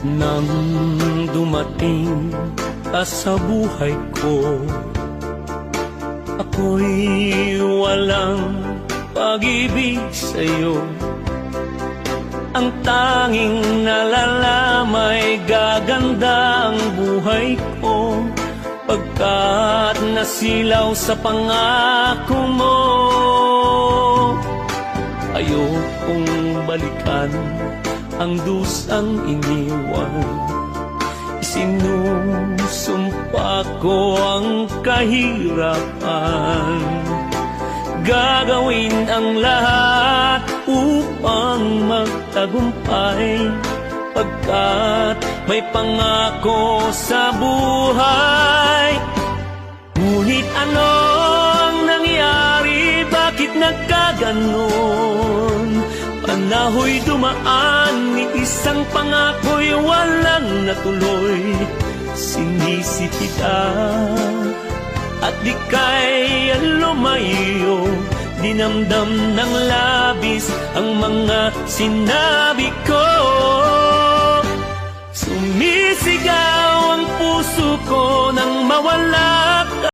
Nang dumating ka sa buhay ko, ako'y walang pag-ibig sa'yo. Ang tanging nalalamay gaganda ang buhay ko, pagkat nasilaw sa pangako mo. Ayokong balikan ang dusang iniwan, isinusumpa ko ang kahirapan. Gagawin ang lahat upang magtagumpay, pagkat may pangako sa buhay. Ngunit ano ang nangyari? Bakit nagkaganon? Panahoy dumaan, ni isang pangako'y walang natuloy. Sinisi kita at di kaya lumayo, dinamdam ng labis ang mga sinabi ko. Sumisigaw ang puso ko nang mawala